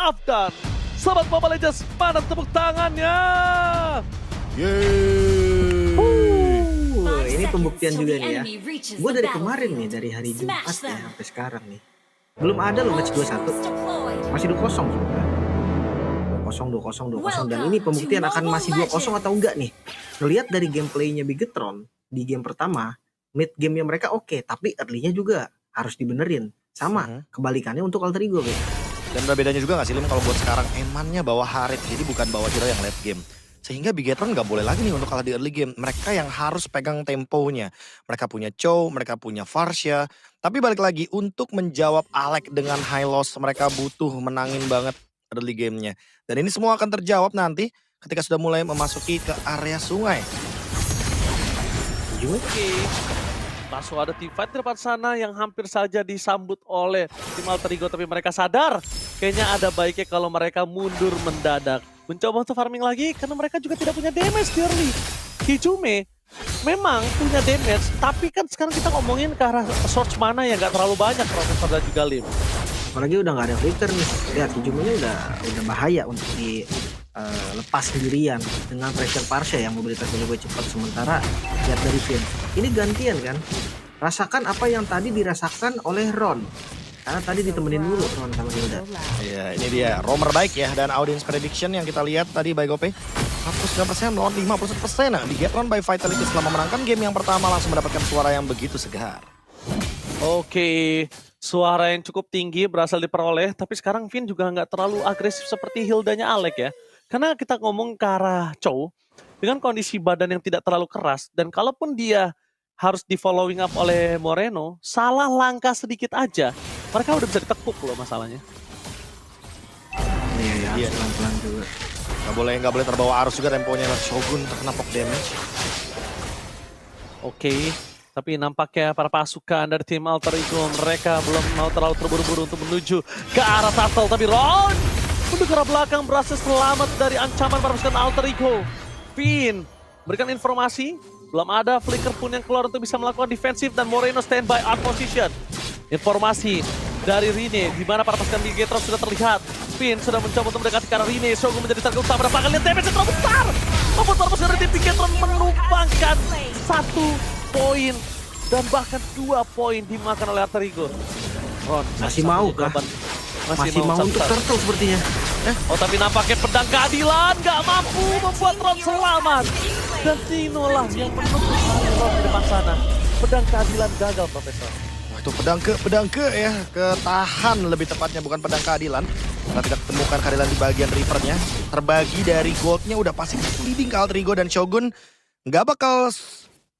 Afdan. Selamat Mobile Legends, mana tepuk tangannya? Yeay. Ini pembuktian juga nih ya. Gue dari kemarin nih, dari hari Jumat ya sampai sekarang nih. Belum ada loh match 2-1. Masih 2-0 sebenarnya. 2-0. Dan ini pembuktian akan masih 2-0 atau enggak nih. Ngelihat dari gameplaynya Bigetron di game pertama, mid gamenya mereka oke, tapi early-nya juga harus dibenerin. Sama kebalikannya untuk Alter Ego, guys. Dan ada bedanya juga gak sih Lim kalau buat sekarang emannya bawa Harit, jadi bukan bawa hero yang late game. Sehingga Bigetron gak boleh lagi nih untuk kalah di early game. Mereka yang harus pegang temponya. Mereka punya Chow, mereka punya Varsha. Tapi balik lagi untuk menjawab Alek dengan high loss, mereka butuh menangin banget early gamenya. Dan ini semua akan terjawab nanti ketika sudah mulai memasuki ke area sungai. Oke. Langsung ada team fight di depan sana yang hampir saja disambut oleh tim Alter Ego. Tapi mereka sadar kayaknya ada baiknya kalau mereka mundur mendadak. Mencoba untuk farming lagi karena mereka juga tidak punya damage di early. Hijume memang punya damage, tapi kan sekarang kita ngomongin ke arah source mana yang gak terlalu banyak Profesor dan juga Lim. Apalagi udah nggak ada flicker nih. Lihat Hijumenya udah bahaya untuk lepas sendirian dengan pressure Varsha yang mobilitasnya lebih cepat. Sementara lihat dari Finn, ini gantian kan. Rasakan apa yang tadi dirasakan oleh Ron. Karena tadi ditemenin dulu Ron sama Hilda. Iya, ini dia roamer baik ya, dan audience prediction yang kita lihat tadi by Gope 49% melawan 51%. Nah, Bigetron by Vitality setelah memenangkan game yang pertama langsung mendapatkan suara yang begitu segar. Oke, suara yang cukup tinggi berasal diperoleh, tapi sekarang Finn juga nggak terlalu agresif seperti Hildanya Alek ya. Karena kita ngomong ke arah Chow, dengan kondisi badan yang tidak terlalu keras, dan kalaupun dia harus di following up oleh Moreno, salah langkah sedikit aja, mereka udah bisa ditekuk loh masalahnya. Iya, pelan-pelan juga. Gak boleh terbawa arus juga temponya. Shogun terkena poke damage. Oke, tapi nampaknya para pasukan dari tim Alter Ego mereka belum mau terlalu terburu-buru untuk menuju ke arah Turtle. Tapi Ron untuk ke arah belakang berhasil selamat dari ancaman para pasukan Alter Ego. Finn berikan informasi, belum ada flicker pun yang keluar untuk bisa melakukan defensif dan Moreno standby out position. Informasi dari Rine, di mana para pasukan Bigetron sudah terlihat. Finn sudah mencoba untuk mendekati ke arah Rine. Shogun menjadi target utama. Dapatkan lihat damage yang terlalu besar. Membuat para pasukan dari Bigetron menumpangkan 1 poin dan bahkan 2 poin dimakan oleh Alter Ego. Ron, Masih mau kah? Masih mau untuk Turtle sepertinya. Oh, tapi nampaknya pedang keadilan nggak mampu membuat Ron selamat. Dan Tino lah yang menembus Ron di depan sana. Pedang keadilan gagal, Profesor. Wah, itu pedang ke ya, ketahan lebih tepatnya, bukan pedang keadilan. Kita tidak temukan keadilan di bagian rivernya. Terbagi dari goldnya udah pasti leading ke Alter Ego, dan Shogun nggak bakal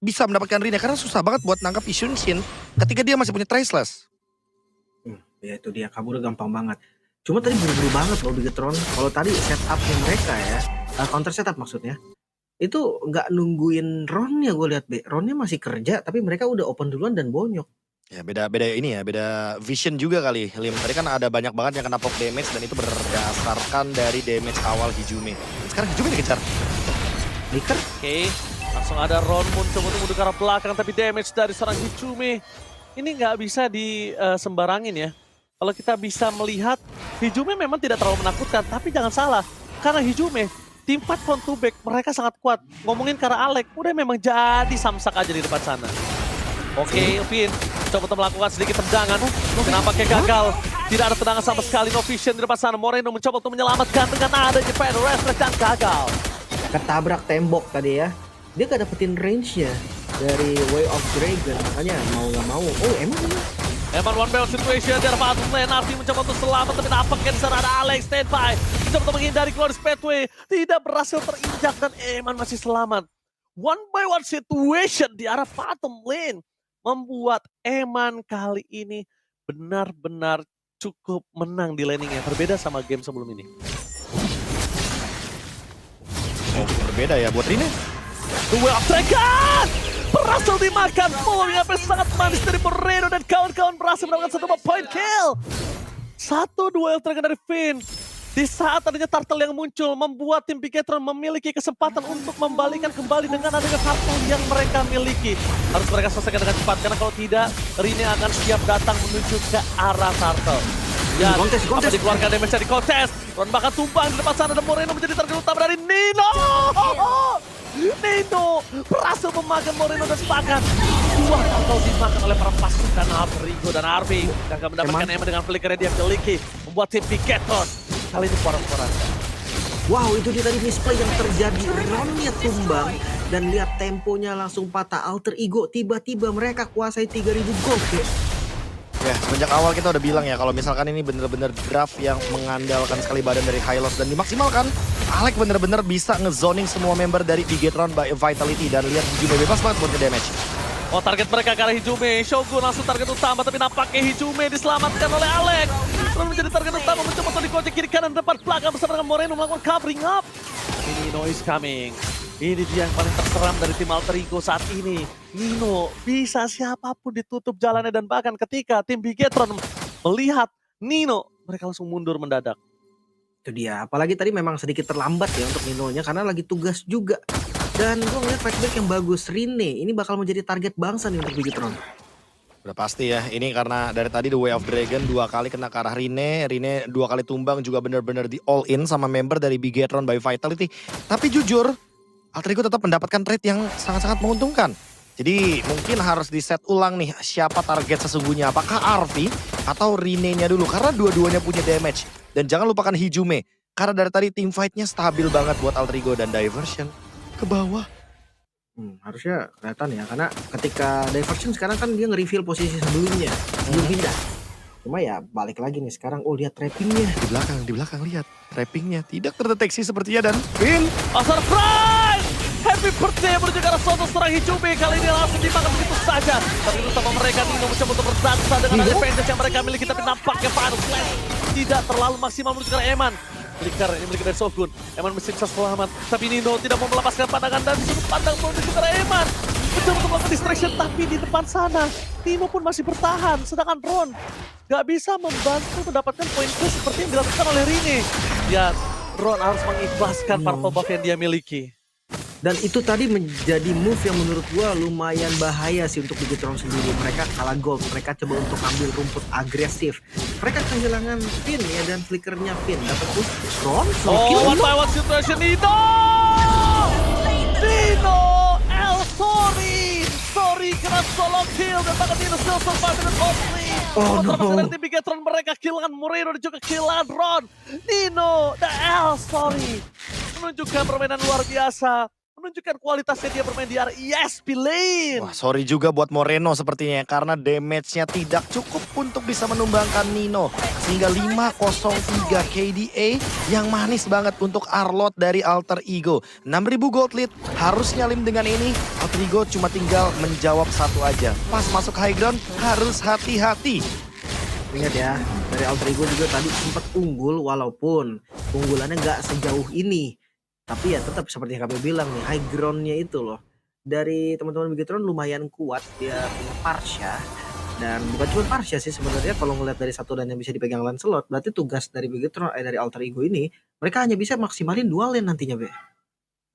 bisa mendapatkan Rina karena susah banget buat nangkap Ishunshin ketika dia masih punya Traceless. Ya itu dia, kabur gampang banget. Cuma tadi buru-buru banget loh Bigetron. Kalau tadi setupnya mereka ya, counter setup maksudnya, itu nggak nungguin Ron-nya. Gue lihat Ron-nya masih kerja, tapi mereka udah open duluan dan bonyok. Ya beda ini ya, beda vision juga kali Lim. Tadi kan ada banyak banget yang kena poke damage dan itu berdasarkan dari damage awal Hijume. Sekarang Hijume dikejar. Flicker? Oke, langsung ada Ron muncul untuk ke arah belakang, tapi damage dari seorang Hijume ini nggak bisa disembarangin ya. Kalau kita bisa melihat, Hijume memang tidak terlalu menakutkan, tapi jangan salah. Karena Hijume, tim fight front to back, mereka sangat kuat. Ngomongin ke arah Alek, udah memang jadi samsak aja di depan sana. Oke, Finn coba untuk melakukan sedikit tendangan. Nampaknya gagal. Tidak ada tendangan sama sekali. No vision di depan sana. Moreno mencoba untuk menyelamatkan dengan adanya Fire Refresh dan gagal. Ketabrak tembok tadi ya. Dia gak dapetin range-nya dari Way of Dragon. Makanya mau gak mau. Oh emang ini? Emang one battle situation dari Fatum Lenardi mencoba untuk selamat, tapi nampaknya di sana ada Alex standby. Mencoba untuk menghindari Glorious Pathway. Tidak berhasil terinjak dan Eman masih selamat. One by one situation di arah Fatum Lane membuat Eman kali ini benar-benar cukup menang di laningnya. Berbeda sama game sebelum ini. Oh, berbeda ya buat Rina. Duel Dragon berhasil dimakan. Following up sangat manis dari Moreno dan kawan-kawan berhasil mendapatkan 1 point kill. 1 duel Dragon dari Finn. Di saat adanya Turtle yang muncul, membuat tim Bigetron memiliki kesempatan untuk membalikan kembali dengan adanya Turtle yang mereka miliki. Harus mereka selesaikan dengan cepat, karena kalau tidak, Rine akan siap datang menuju ke arah Turtle. Ya, Kontes. apa dikeluarkan damage dari kontes. Ron bakal tumbang di depan sana dan Moreno menjadi target utama dari Nino. Nino berhasil memakan Moreno dan bahkan dua kali dimakan oleh para pasukan Alterigo dan Arby. Gagal mendapatkan Emma dengan flicker yang dia miliki. Membuat tim Bigetron kali ini porak-porak. Wow, itu dia tadi misplay yang terjadi. Ronnya tumbang dan lihat temponya langsung patah. Alter Ego tiba-tiba mereka kuasai 3000 gold ya. Ya, semenjak awal kita udah bilang ya kalau misalkan ini bener-bener draft yang mengandalkan sekali badan dari Hylos dan dimaksimalkan, Alek bener-bener bisa ngezoning semua member dari Bigetron by Vitality dan lihat Hijume bebas banget buat nge-damage. Oh, target mereka ke arah Hijume. Shogun langsung target utama, tapi nampaknya Hijume diselamatkan oleh Alex. Lalu menjadi target utama, mencoba untuk dikocek kiri kanan depan belakang bersama dengan Moreno melakukan covering up. Nino is coming. Ini dia yang paling terseram dari tim Alterigo saat ini. Nino bisa siapapun ditutup jalannya dan bahkan ketika tim Bigetron melihat Nino, mereka langsung mundur mendadak. Itu dia, apalagi tadi memang sedikit terlambat ya untuk Nino-nya karena lagi tugas juga. Dan gue ngeliat fightback yang bagus, Rine ini bakal menjadi target bangsa nih untuk Bigetron. Udah pasti ya, ini karena dari tadi The Way of Dragon 2 kali kena ke arah Rine 2 kali tumbang juga bener-bener di all in sama member dari Bigetron by Vitality. Tapi jujur, Alterigo tetap mendapatkan trade yang sangat-sangat menguntungkan. Jadi mungkin harus di set ulang nih siapa target sesungguhnya. Apakah Arvi atau Rine-nya dulu. Karena dua-duanya punya damage. Dan jangan lupakan Hijume. Karena dari tadi team fight-nya stabil banget buat Alterigo dan Diversion ke bawah. Harusnya kelihatan ya. Karena ketika Diversion sekarang kan dia nge-reveal posisi sebelumnya. Sebelum pindah. Cuma ya balik lagi nih sekarang. Oh lihat trappingnya. Di belakang lihat. Trappingnya tidak terdeteksi sepertinya dan Finn. Oh, surprise! Happy birthday menuju ke arah Soto serang Hijume. Kali ini langsung dimakan begitu saja. Tapi utama mereka Nino mencoba untuk berdansa dengan advantage yang mereka miliki. Tapi nampaknya Final Slash tidak terlalu maksimal menuju ke arah Eman. Flicker yang dimiliki dari Shogun. Eman mesti bisa selamat. Tapi Nino tidak mau melepaskan pandangan dan sudut pandang menuju ke arah Eman. Mencoba untuk melakukan distraction tapi di depan sana Nino pun masih bertahan. Sedangkan Ron gak bisa membantu mendapatkan poin plus seperti yang dilakukan oleh Rine. Ya, Ron harus mengikhlaskan part buff yang dia miliki. Dan itu tadi menjadi move yang menurut gua lumayan bahaya sih untuk Bigetron sendiri. Mereka kalah gold, mereka coba untuk ambil rumput agresif. Mereka kehilangan Finn ya dan flickernya Finn. Dapat push Ron, one by one situation Nino! Nino! Sorry kena solo kill dan bahkan Nino still survive dengan Osley. Oh no. Dari tim Bigetron mereka kehilangan Moreno dan juga kehilangan Ron. Nino, sorry. Menunjukkan permainan luar biasa. Menunjukkan kualitasnya dia bermain di area ESP lane. Wah, sorry juga buat Moreno sepertinya ya, karena damage-nya tidak cukup untuk bisa menumbangkan Nino. Sehingga 503 KDA yang manis banget untuk Arlot dari Alter Ego. 6.000 gold lead, harusnya lim dengan ini. Alter Ego cuma tinggal menjawab satu aja. Pas masuk high ground harus hati-hati. Ingat ya, dari Alter Ego juga tadi sempat unggul walaupun keunggulannya nggak sejauh ini. Tapi ya tetap seperti yang kami bilang nih, high ground-nya itu loh. Dari teman-teman Bigetron lumayan kuat, dia punya Parsha. Dan bukan cuma Parsha sih sebenarnya kalau ngeliat dari satu dan yang bisa dipegang Lancelot. Berarti tugas dari Bigetron, dari Alter Ego ini, mereka hanya bisa maksimalin 2 lane nantinya, Be.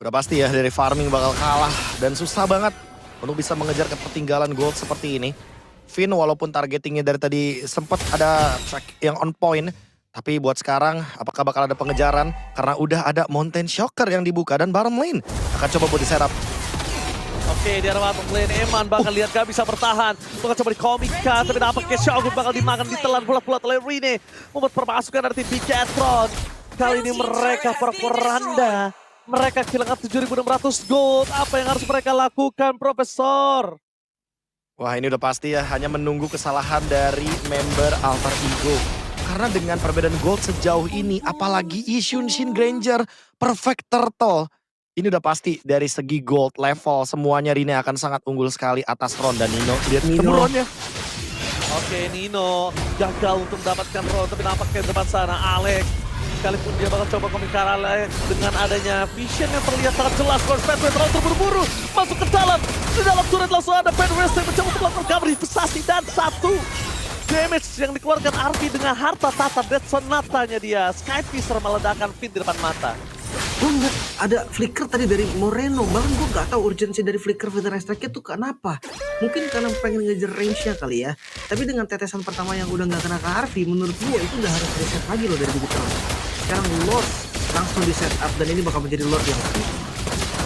Udah pasti ya, dari farming bakal kalah. Dan susah banget untuk bisa mengejar ketertinggalan gold seperti ini. Finn walaupun targetingnya dari tadi sempat ada track yang on point. Tapi buat sekarang, apakah bakal ada pengejaran? Karena udah ada Mountain Shocker yang dibuka dan bottom lane akan coba buat di-setup. Oke, di arah bottom lane Eman bakal lihat gak bisa bertahan. Bakal coba di komika, tapi nampaknya Shogun bakal dimakan, ditelan bulat-bulat oleh Rine. Membuat permasukan dari tim Bigetron. Kali ini mereka peranda. Mereka kehilangan 7.600 gold. Apa yang harus mereka lakukan, Profesor? Wah, ini udah pasti ya, hanya menunggu kesalahan dari member Alter Ego. Karena dengan perbedaan gold sejauh ini, apalagi Ishin Shin Granger, Perfect Turtle. Ini udah pasti dari segi gold level, semuanya Rine akan sangat unggul sekali atas Ron dan Nino. Lihat Ronnya. Oke, Nino gagal untuk mendapatkan Ron, tapi nampaknya depan sana Alex. Sekalipun dia bakal coba komikara dengan adanya vision yang terlihat sangat jelas. Ron terlalu terburu-buru, masuk ke dalam. Di dalam turret langsung ada Penwest yang mencoba untuk melakukan cover investasi dan satu damage yang dikeluarkan Arby dengan harta tata Death Sonata-nya dia. Skyfisher meledakkan Finn di depan mata. Gue ngeliat ada flicker tadi dari Moreno, bahkan gue gak tahu urgensi dari flicker Veteran Strike-nya tuh kenapa. Mungkin karena pengen ngejar range-nya kali ya. Tapi dengan tetesan pertama yang udah gak kena ke Harvey, menurut gue itu udah harus reset lagi loh dari Bigetron. Sekarang Lord langsung di setup dan ini bakal menjadi Lord yang penting.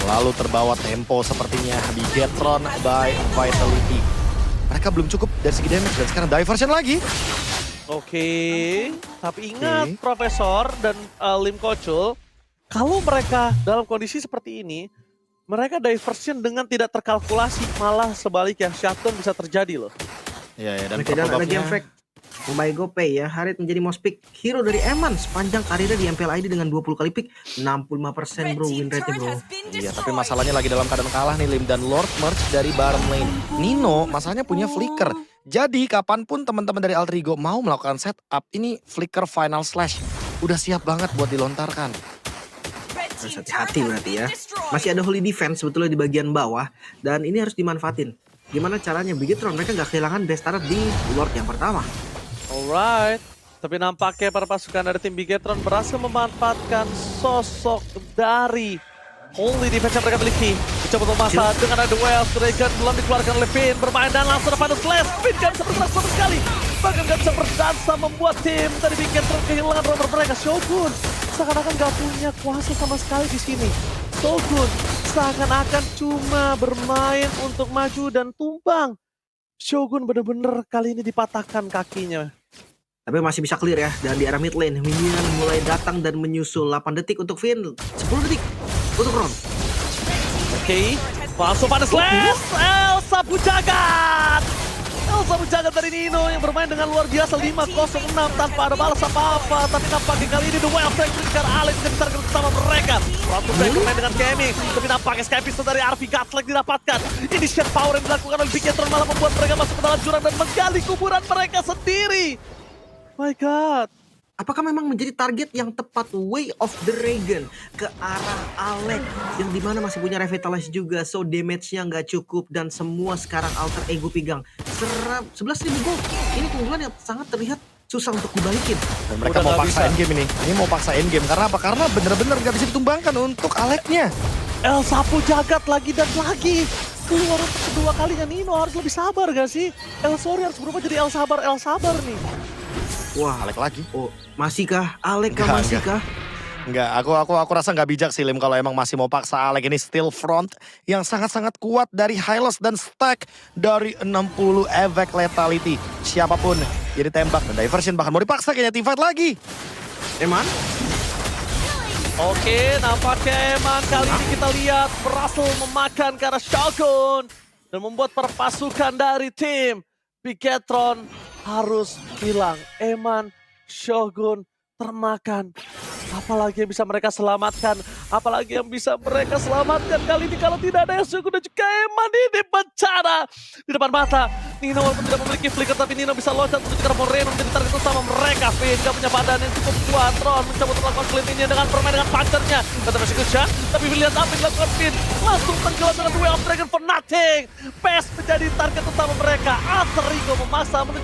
Lalu terbawa tempo sepertinya Bigetron by Vitality. Mereka belum cukup dari segi damage dan sekarang diversion lagi. Oke, tapi ingat Profesor dan Lim Kocul, kalau mereka dalam kondisi seperti ini, mereka diversion dengan tidak terkalkulasi, malah sebaliknya shutdown bisa terjadi loh. Ya, dan Oke, dan ada game fact. Buy Go Pay ya, Harit menjadi most pick hero dari Eman sepanjang karirnya di MPL ID dengan 20 kali pick, 65% bro win rate bro. Iya, tapi masalahnya lagi dalam keadaan kalah nih Lim dan Lord merge dari bottom lane. Nino masalahnya punya flicker. Jadi kapanpun teman-teman dari Altrigo mau melakukan setup, ini flicker final slash udah siap banget buat dilontarkan. Harus hati-hati berarti ya. Masih ada holy defense sebetulnya di bagian bawah dan ini harus dimanfaatin. Gimana caranya Bigetron mereka nggak kehilangan best start di Lord yang pertama. Alright, tapi nampaknya para pasukan dari tim Bigetron berhasil memanfaatkan sosok dari Holy Defense yang mereka miliki. Dicoba untuk masa dengan ada Wells, Dragon belum dikeluarkan oleh Finn, bermain dan langsung ada Final Slash. Finn gak bisa bergerak sama sekali, bahkan gak bisa berdansa membuat tim dari Bigetron kehilangan rover mereka. Shogun seakan-akan gak punya kuasa sama sekali di sini. Shogun seakan-akan cuma bermain untuk maju dan tumbang. Shogun bener-bener kali ini dipatahkan kakinya. Tapi masih bisa clear ya. Dan di arah mid lane, minion mulai datang dan menyusul. 8 detik untuk Finn, 10 detik untuk Ron. Oke, masuk pada slash. Elsa Bujagat. Elsa Bujagat dari Nino yang bermain dengan luar biasa 5-0-6 tanpa ada balas apa-apa. Tapi nampaknya kali ini The Wild Fang memberikan Alex dan target bersama mereka. Ratu Fang bermain dengan Kemi. Tapi nampaknya Sky Pistol dari RV Godlike didapatkan. Ini shot power yang dilakukan oleh Bigetron malah membuat mereka masuk ke dalam jurang dan menggali kuburan mereka sendiri. My God. Apakah memang menjadi target yang tepat Way of the Dragon ke arah Alex yang dimana masih punya Revitalize juga, so damage-nya nggak cukup dan semua sekarang alter ego pegang. Serap 11.000 gold. Ini keunggulan yang sangat terlihat susah untuk dibalikin. Dan mereka mau paksa endgame ini. Ini mau paksa endgame karena apa? Karena bener-bener nggak bisa ditumbangkan untuk Alec-nya. Elsa Bujagat lagi dan lagi. Keluar untuk kedua kalinya Nino harus lebih sabar gak sih? El Sorry harus berubah jadi El Sabar nih. Wah, Alec lagi. Oh, masihkah? Alec kah masihkah? Enggak, aku rasa nggak bijak sih Lim kalau emang masih mau paksa Alec. Ini still front yang sangat-sangat kuat dari Hylos dan stack dari 60 Evac Lethality. Siapapun jadi tembak dan diversion bahkan mau dipaksa kayaknya teamfight lagi. Eman? Oke, nampaknya Eman kali ini kita lihat berhasil memakan ke arah Shogun dan membuat perpasukan dari tim Bigetron harus bilang Eman, Shogun termakan. Apalagi yang bisa mereka selamatkan? Apalagi yang bisa mereka selamatkan kali ini kalau tidak ada Shogun dan juga Eman ini bencana di depan mata. Nino walaupun tidak memiliki flicker tapi Nino bisa loncat menuju ke Moreno menjadi target utama mereka. Finn gak punya badan yang cukup kuat. Ron mencoba untuk melakukan clean-nya dengan bermain dengan punchernya. Kata masih kusya, tapi lihat apa yang dilakukan Finn. Langsung tenggelam dengan Way of Dragon for nothing. PES menjadi target utama mereka. Alter Ego memaksa menuju